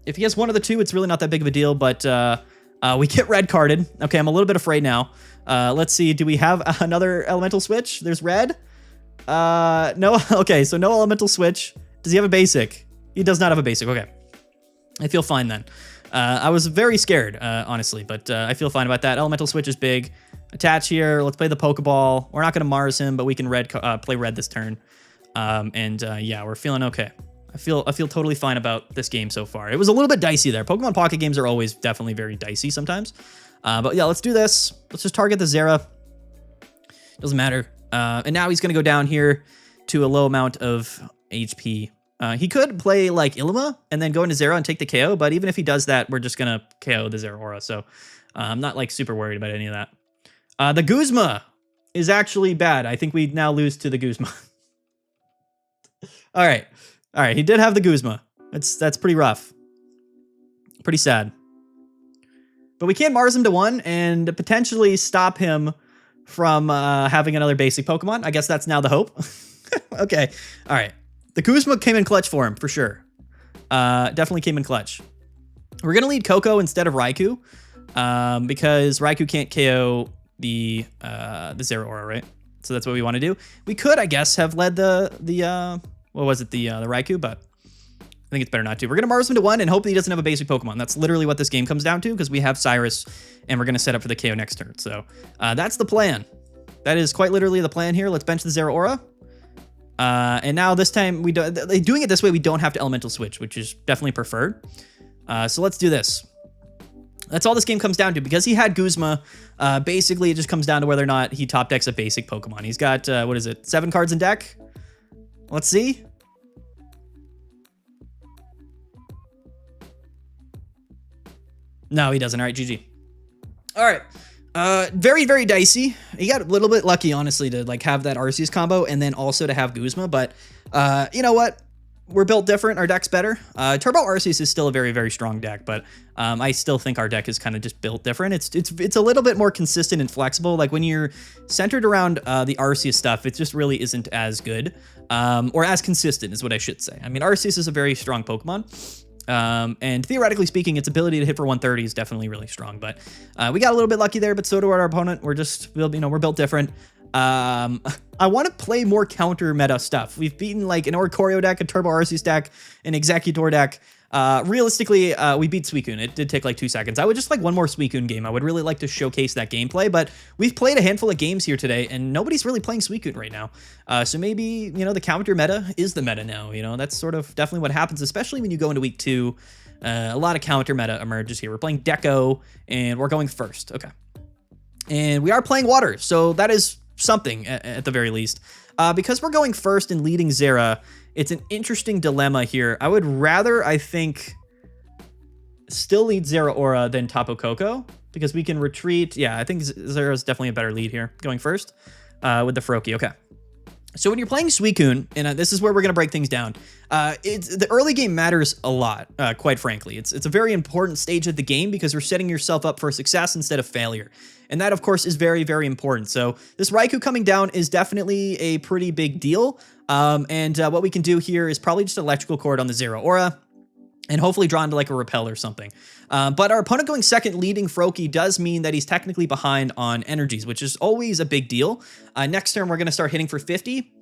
If he has one of the two, it's really not that big of a deal. But we get red carded. Okay, I'm a little bit afraid now. Let's see, do we have another Elemental Switch? There's red. No. Okay, so no Elemental Switch. Does he have a basic? He does not have a basic. Okay. I feel fine then. I was very scared, honestly, but I feel fine about that. Elemental Switch is big. Attach here. Let's play the Pokeball. We're not going to Mars him, but we can play red this turn. Yeah, we're feeling okay. I feel totally fine about this game so far. It was a little bit dicey there. Pokemon Pocket games are always definitely very dicey sometimes. But yeah, let's do this. Let's just target the Zera. Doesn't matter. And now he's going to go down here to a low amount of HP. He could play like Ilima and then go into Zera and take the KO, but even if he does that, we're just going to KO the Zeraora. So I'm not like super worried about any of that. The Guzma is actually bad. I think we now lose to the Guzma. All right. All right. He did have the Guzma. That's pretty rough. Pretty sad. But we can Mars him to 1 and potentially stop him from having another basic Pokemon. I guess that's now the hope. Okay. All right. The Guzma came in clutch for him, for sure. Definitely came in clutch. We're going to lead Coco instead of Raikou because Raikou can't KO the Zeraora, right? So that's what we want to do. We could, I guess, have led the what was it? The Raikou, but I think it's better not to. We're going to Mars him to 1 and hope that he doesn't have a basic Pokemon. That's literally what this game comes down to because we have Cyrus and we're going to set up for the KO next turn. So that's the plan. That is quite literally the plan here. Let's bench the Zeraora. And now this time, doing it this way, we don't have to Elemental Switch, which is definitely preferred. So let's do this. That's all this game comes down to. Because he had Guzma, basically it just comes down to whether or not he top decks a basic Pokemon. He's got, what is it, 7 cards in deck? Let's see. No, he doesn't. All right, GG. All right. Very, very dicey. He got a little bit lucky, honestly, to like have that Arceus combo and then also to have Guzma. But you know what? We're built different. Our deck's better. Turbo Arceus is still a very, very strong deck, but I still think our deck is kind of just built different. It's a little bit more consistent and flexible. Like when you're centered around the Arceus stuff, it just really isn't as good or as consistent is what I should say. I mean, Arceus is a very strong Pokemon. And theoretically speaking, its ability to hit for 130 is definitely really strong, but we got a little bit lucky there, but so do our opponent. We're just, you know, we're built different. I want to play more counter meta stuff. We've beaten like an Oricorio deck, a Turbo Arceus deck, an Executor deck. Realistically, we beat Suicune. It did take like 2 seconds. I would just like one more Suicune game. I would really like to showcase that gameplay, but we've played a handful of games here today and nobody's really playing Suicune right now. So maybe, you know, the counter meta is the meta now, you know, that's sort of definitely what happens, especially when you go into week 2. A lot of counter meta emerges here. We're playing Deco and we're going first. Okay. And we are playing water. So that is something at the very least. Because we're going first and leading Zera, it's an interesting dilemma here. I would rather, I think, still lead Zeraora than Tapu Koko because we can retreat. Yeah, I think Zera is definitely a better lead here going first with the Froakie. Okay. So when you're playing Suicune, and this is where we're going to break things down, the early game matters a lot, quite frankly. It's a very important stage of the game because you're setting yourself up for success instead of failure. And that, of course, is very, very important. So this Raikou coming down is definitely a pretty big deal. And what we can do here is probably just Electrical Cord on the Zeraora and hopefully draw into like a Repel or something. But our opponent going second leading Froakie does mean that he's technically behind on energies, which is always a big deal. Next turn, we're going to start hitting for 50.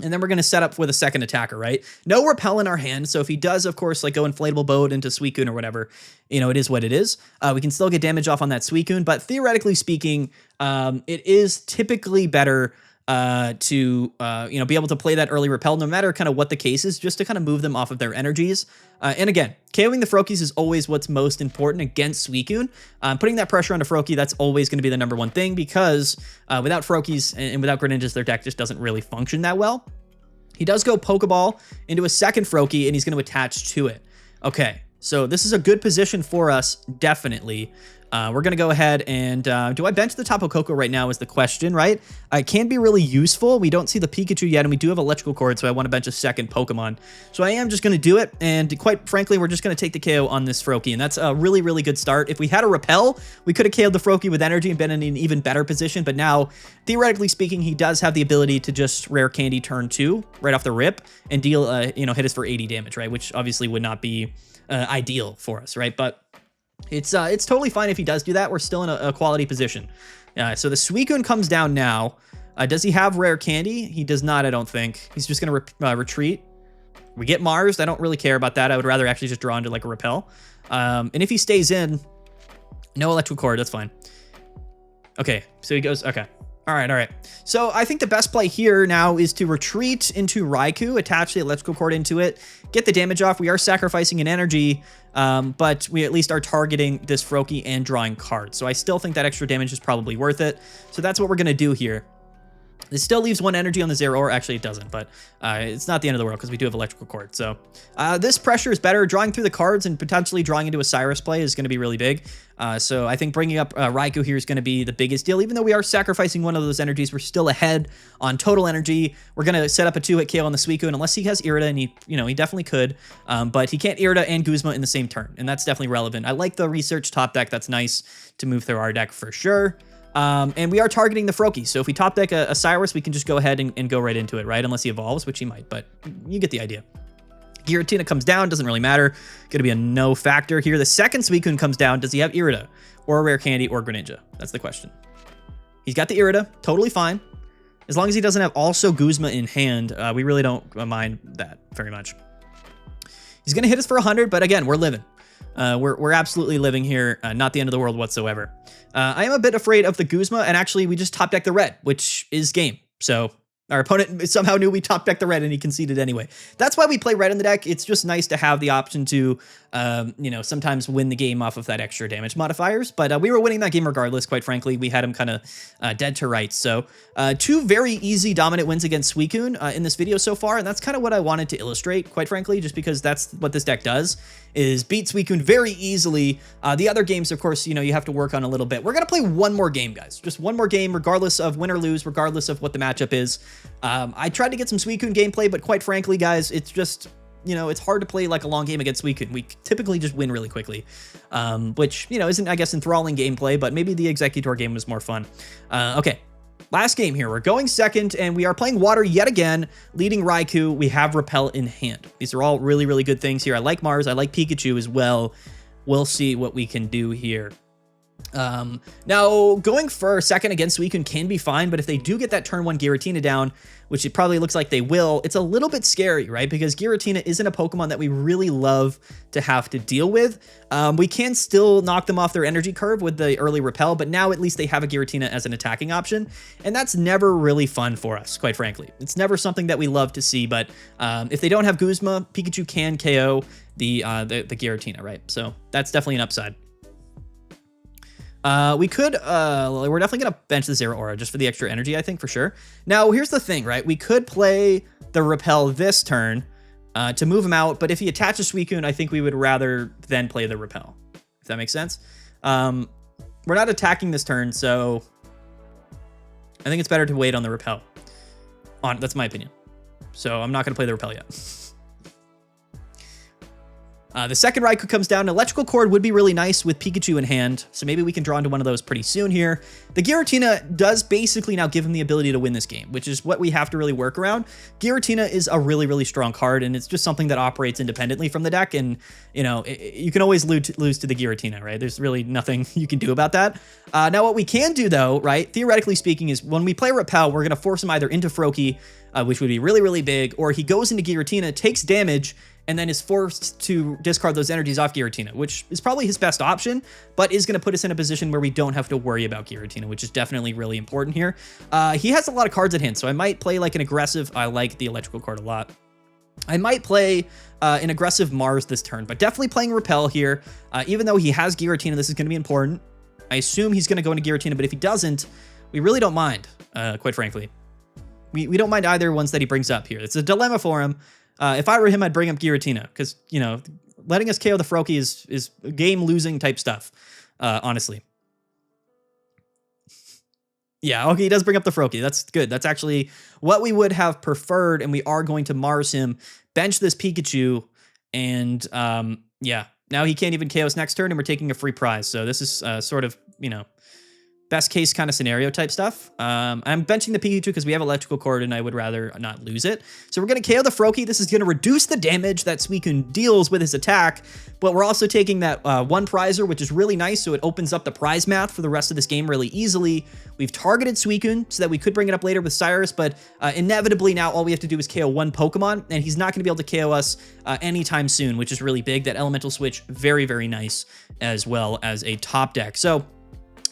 And then we're going to set up with a second attacker, right? No Repel in our hand. So if he does, of course, like go Inflatable Boat into Suicune or whatever, you know, it is what it is. We can still get damage off on that Suicune. But theoretically speaking, it is typically better to be able to play that early repel, no matter kind of what the case is, just to kind of move them off of their energies. And again, KOing the Froakies is always what's most important against Suicune. Putting that pressure onto Froakie, that's always going to be the number one thing, because without Froakies and without Greninjas, their deck just doesn't really function that well. He does go Pokeball into a second Froakie, and he's going to attach to it. Okay, so this is a good position for us, definitely. We're going to go ahead and, do I bench the Tapu Koko right now is the question, right? It can be really useful. We don't see the Pikachu yet, and we do have Electrical Cord, so I want to bench a second Pokemon. So I am just going to do it, and quite frankly, we're just going to take the KO on this Froakie, and that's a really, really good start. If we had a Repel, we could have KO'd the Froakie with energy and been in an even better position, but now, theoretically speaking, he does have the ability to just Rare Candy turn 2 right off the rip and deal, hit us for 80 damage, right? Which obviously would not be ideal for us, right? But it's totally fine if he does do that. We're still in a quality position. So the Suicune comes down now. Does he have Rare Candy? He does not, I don't think. He's just going to retreat. We get Mars. I don't really care about that. I would rather actually just draw into like a Repel. And if he stays in, no Electrical Cord, that's fine. Okay, so he goes, okay. All right. So I think the best play here now is to retreat into Raikou, attach the Electrical Cord into it, get the damage off. We are sacrificing an energy, but we at least are targeting this Froakie and drawing cards. So I still think that extra damage is probably worth it. So that's what we're going to do here. It still leaves 1 energy on the Zero, or actually it doesn't, but it's not the end of the world because we do have Electrical Cord. So this pressure is better. Drawing through the cards and potentially drawing into a Cyrus play is going to be really big. So I think bringing up Raikou here is going to be the biggest deal. Even though we are sacrificing one of those energies, we're still ahead on total energy. We're going to set up a 2-hit KO on the Suicune unless he has Irida, and he definitely could. But he can't Irida and Guzma in the same turn, and that's definitely relevant. I like the Research top deck. That's nice to move through our deck for sure. And we are targeting the Froakie, so if we top deck a Cyrus, we can just go ahead and go right into it, right? Unless he evolves, which he might, but you get the idea. Giratina comes down, doesn't really matter. Gonna be a no factor here. The second Suicune comes down. Does he have Irida, or a Rare Candy, or Greninja? That's the question. He's got the Irida, totally fine. As long as he doesn't have also Guzma in hand, we really don't mind that very much. He's gonna hit us for 100, but again, we're living. We're absolutely living here. Not the end of the world whatsoever. I am a bit afraid of the Guzma, and actually we just top decked the red, which is game. So our opponent somehow knew we top decked the red and he conceded anyway. That's why we play red in the deck. It's just nice to have the option to, sometimes win the game off of that extra damage modifiers. But we were winning that game regardless, quite frankly. We had him kind of dead to rights. So 2 very easy dominant wins against Suicune in this video so far. And that's kind of what I wanted to illustrate, quite frankly, just because that's what this deck does, is beat Suicune very easily. The other games, of course, you have to work on a little bit. We're going to play one more game, guys. Just one more game, regardless of win or lose, regardless of what the matchup is. I tried to get some Suicune gameplay, but quite frankly, guys, it's just, it's hard to play like a long game against Suicune. We typically just win really quickly, which, isn't, I guess, enthralling gameplay, but maybe the Executor game was more fun. Okay. Last game here. We're going second, and we are playing Water yet again, leading Raikou. We have Repel in hand. These are all really, really good things here. I like Mars. I like Pikachu as well. We'll see what we can do here. Now, going for a second against Suicune can be fine, but if they do get that turn 1 Giratina down, which it probably looks like they will, it's a little bit scary, right? Because Giratina isn't a Pokemon that we really love to have to deal with. We can still knock them off their energy curve with the early Repel, but now at least they have a Giratina as an attacking option, and that's never really fun for us, quite frankly. It's never something that we love to see, but if they don't have Guzma, Pikachu can KO the Giratina, right? So that's definitely an upside. We're definitely going to bench the Zero Aura just for the extra energy, I think, for sure. Now, here's the thing, right? We could play the Repel this turn to move him out, but if he attaches Suicune, I think we would rather then play the Repel, if that makes sense. We're not attacking this turn, so I think it's better to wait on the Repel. That's my opinion. So I'm not going to play the Repel yet. The second Raikou comes down. Electrical Cord would be really nice with Pikachu in hand, so maybe we can draw into one of those pretty soon here. The Giratina does basically now give him the ability to win this game, which is what we have to really work around. Giratina is a really, really strong card, and it's just something that operates independently from the deck, and, you can always lose to the Giratina, right? There's really nothing you can do about that. Now, what we can do, though, right, theoretically speaking, is when we play Repel, we're going to force him either into Froakie, which would be really, really big, or he goes into Giratina, takes damage, and then is forced to discard those energies off Giratina, which is probably his best option, but is going to put us in a position where we don't have to worry about Giratina, which is definitely really important here. He has a lot of cards at hand, so I might play like an aggressive. I like the electrical card a lot. I might play an aggressive Mars this turn, but definitely playing Repel here. Even though he has Giratina, this is going to be important. I assume he's going to go into Giratina, but if he doesn't, we really don't mind, quite frankly. We don't mind either ones that he brings up here. It's a dilemma for him. If I were him, I'd bring up Giratina because, you know, letting us KO the Froakie is game-losing type stuff, honestly. Yeah, okay, he does bring up the Froakie. That's good. That's actually what we would have preferred, and we are going to Mars him, bench this Pikachu, and, yeah. Now he can't even KO us next turn, and we're taking a free prize. So this is sort of, you know, best case kind of scenario type stuff. I'm benching the Pikachu because we have electrical cord and I would rather not lose it. So we're going to KO the Froakie. This is going to reduce the damage that Suicune deals with his attack, but we're also taking that one prizer, which is really nice. So it opens up the prize math for the rest of this game really easily. We've targeted Suicune so that we could bring it up later with Cyrus, but inevitably now all we have to do is KO one Pokemon, and he's not going to be able to KO us anytime soon, which is really big. That elemental switch, very, very nice, as well as a top deck. So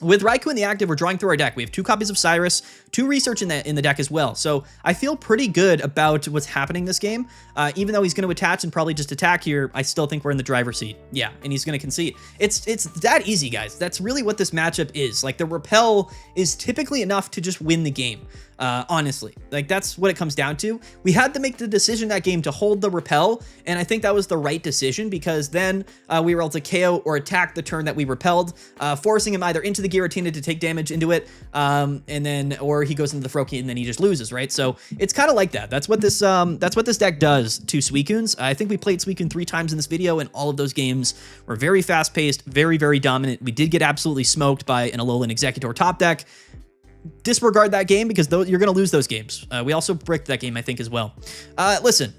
with Raikou in the active, we're drawing through our deck. We have 2 copies of Cyrus, 2 research in the deck as well. So I feel pretty good about what's happening this game. Even though he's going to attach and probably just attack here, I still think we're in the driver's seat. Yeah, and he's going to concede. It's that easy, guys. That's really what this matchup is. Like, the Repel is typically enough to just win the game. Honestly, like that's what it comes down to. We had to make the decision that game to hold the Repel, and I think that was the right decision because then we were able to KO or attack the turn that we repelled, forcing him either into the Giratina to take damage into it, and then or he goes into the Froakie and then he just loses, right? So it's kind of like that. That's what this deck does to Suicunes. I think we played Suicune 3 times in this video, and all of those games were very fast-paced, very, very dominant. We did get absolutely smoked by an Alolan Executor top deck. Disregard that game because you're going to lose those games. We also bricked that game, I think, as well. Listen,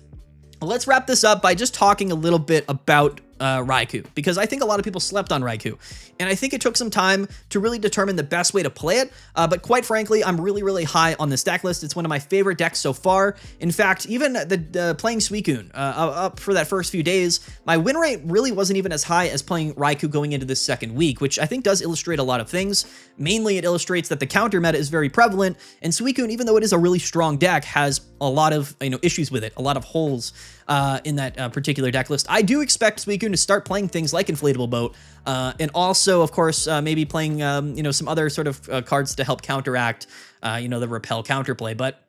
let's wrap this up by just talking a little bit about Raikou, because I think a lot of people slept on Raikou, and I think it took some time to really determine the best way to play it, but quite frankly, I'm really, really high on this deck list. It's one of my favorite decks so far. In fact, even the playing Suicune up for that first few days, my win rate really wasn't even as high as playing Raikou going into this second week, which I think does illustrate a lot of things. Mainly, it illustrates that the counter meta is very prevalent, and Suicune, even though it is a really strong deck, has a lot of issues with it, a lot of holes in that particular deck list. I do expect Suicune to start playing things like Inflatable Boat, and also, of course, maybe playing, some other sort of cards to help counteract, the Repel counterplay. But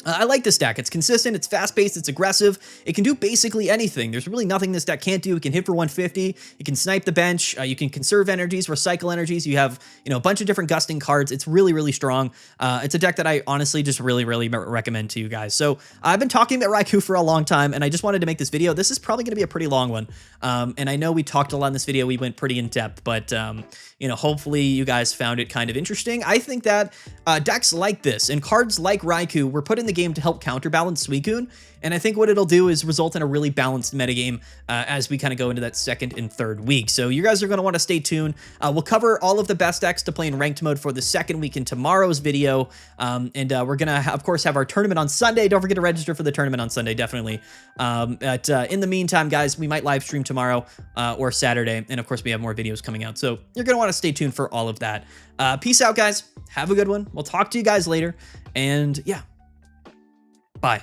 I like this deck. It's consistent, it's fast-paced, it's aggressive. It can do basically anything. There's really nothing this deck can't do. It can hit for 150. You can snipe the bench. You can conserve energies, recycle energies. You have, a bunch of different gusting cards. It's really, really strong. It's a deck that I honestly just really, really recommend to you guys. So I've been talking about Raikou for a long time, and I just wanted to make this video. This is probably going to be a pretty long one. And I know we talked a lot in this video. We went pretty in-depth, but, hopefully you guys found it kind of interesting. I think that decks like this and cards like Raikou were put in the game to help counterbalance Suicune, and I think what it'll do is result in a really balanced metagame as we kind of go into that second and third week. So you guys are going to want to stay tuned. We'll cover all of the best decks to play in ranked mode for the second week in tomorrow's video, and we're going to, of course, have our tournament on Sunday. Don't forget to register for the tournament on Sunday, definitely. But in the meantime, guys, we might live stream tomorrow or Saturday, and of course, we have more videos coming out, so you're going to want to stay tuned for all of that. Peace out, guys. Have a good one. We'll talk to you guys later, and yeah. Bye.